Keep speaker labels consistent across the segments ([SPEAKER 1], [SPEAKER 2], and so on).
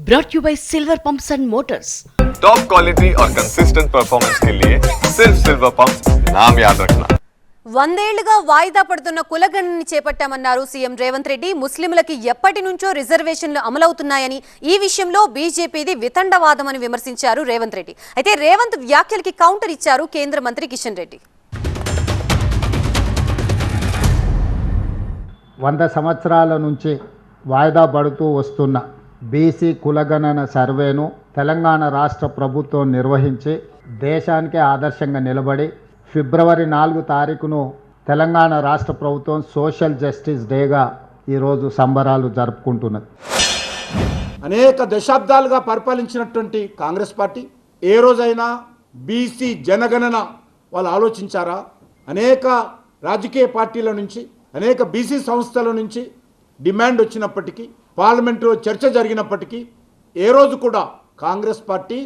[SPEAKER 1] brought you by Silver Pumps and Motors.
[SPEAKER 2] Top quality और consistent performance के लिए सिर्फ सिल्वर पंप्स नाम याद रखना.
[SPEAKER 3] వందేళ్లుగా వాయిదా పడుతున్న కులగణనని చేపట్టామన్నారు సీఎం రేవంత్ రెడ్డి. ముస్లింలకి ఎప్పటి నుంచో రిజర్వేషన్లు అమలవుతున్నాయని, ఈ విషయంలో బీజేపీది వితండవాదమని విమర్శించారు రేవంత్ రెడ్డి. అయితే రేవంత్ వ్యాఖ్యలకి కౌంటర్ ఇచ్చారు కేంద్ర మంత్రి కిషన్ రెడ్డి.
[SPEAKER 4] 100 సంవత్సరాల నుంచి వాయిదా పడుతూ వస్తున్న బీసీ కులగణన సర్వేను తెలంగాణ రాష్ట్ర ప్రభుత్వం నిర్వహించి దేశానికే ఆదర్శంగా నిలబడి ఫిబ్రవరి 4 తారీఖును తెలంగాణ రాష్ట్ర ప్రభుత్వం సోషల్ జస్టిస్ డేగా ఈరోజు సంబరాలు జరుపుకుంటున్నది.
[SPEAKER 5] అనేక దశాబ్దాలుగా పరిపాలించినటువంటి కాంగ్రెస్ పార్టీ ఏ రోజైనా బీసీ జనగణన వాళ్ళు ఆలోచించారా? అనేక రాజకీయ పార్టీల నుంచి, అనేక బీసీ సంస్థల నుంచి డిమాండ్ వచ్చినప్పటికీ, పార్లమెంటులో చర్చ జరిగినప్పటికీ ఏ రోజు కూడా కాంగ్రెస్ పార్టీ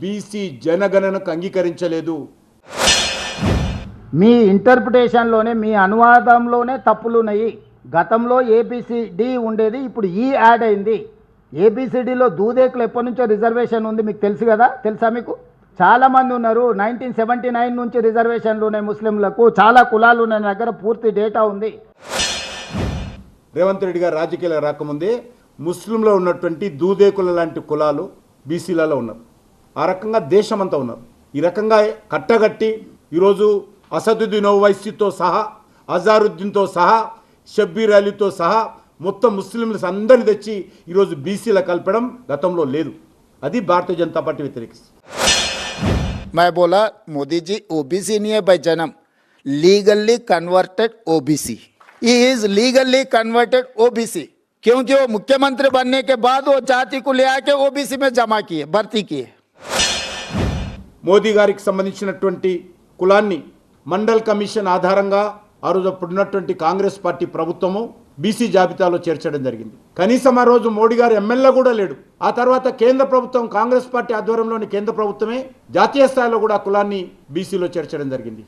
[SPEAKER 5] బీసీ జనగణనకు అంగీకరించలేదు.
[SPEAKER 4] మీ ఇంటర్ప్రిటేషన్లోనే, మీ అనువాదంలోనే తప్పులు ఉన్నాయి. గతంలో ఏబిసిడి ఉండేది, ఇప్పుడు ఈ యాడ్ అయింది. ఏబిసిడిలో దూదేకులు ఎప్పటి నుంచో రిజర్వేషన్ ఉంది, మీకు తెలుసు కదా, తెలుసా మీకు? చాలామంది ఉన్నారు. 1979 నుంచి రిజర్వేషన్లు ఉన్నాయి ముస్లింలకు. చాలా కులాలు ఉన్నాయి, దగ్గర పూర్తి డేటా ఉంది.
[SPEAKER 5] రేవంత్ రెడ్డి గారు రాజకీయాలు రాకముందే ముస్లింలో ఉన్నటువంటి దూదేకుల లాంటి కులాలు బీసీలలో ఉన్నారు. ఆ రకంగా దేశమంతా ఉన్నారు. ఈ రకంగా కట్టగట్టి ఈరోజు అసదుద్దీన్ ఓవైసీతో సహా, అజారుద్దీన్తో సహా, షబ్బీర్ అలీతో సహా మొత్తం ముస్లింలు అందరిని తెచ్చి ఈరోజు బీసీల కలపడం గతంలో లేదు. అది భారతీయ జనతా పార్టీ వ్యతిరేకిస్తుంది.
[SPEAKER 6] मैं बोला मोदी जी ओबीसी नहीं है बाय जन्म, legally converted OBC. He is legally converted OBC क्योंकि वो मुख्यमंत्री बनने के बाद वो जाति को ले आके ओबीसी में जमा किए, भर्ती किए.
[SPEAKER 5] మోదీ గారికి సంబంధించినటువంటి కులాన్ని మండల్ కమిషన్ ఆధారంగా ఆ రోజు అప్పుడున్నటువంటి కాంగ్రెస్ పార్టీ ప్రభుత్వము బీసీ జాబితాలో చేర్చడం జరిగింది. కనీసం ఆ రోజు మోడీ గారు ఎమ్మెల్యే కూడా లేడు. ఆ తర్వాత కేంద్ర ప్రభుత్వం, కాంగ్రెస్ పార్టీ ఆధ్వర్యంలోని కేంద్ర ప్రభుత్వమే జాతీయ స్థాయిలో కూడా కులాన్ని బీసీలో చేర్చడం జరిగింది.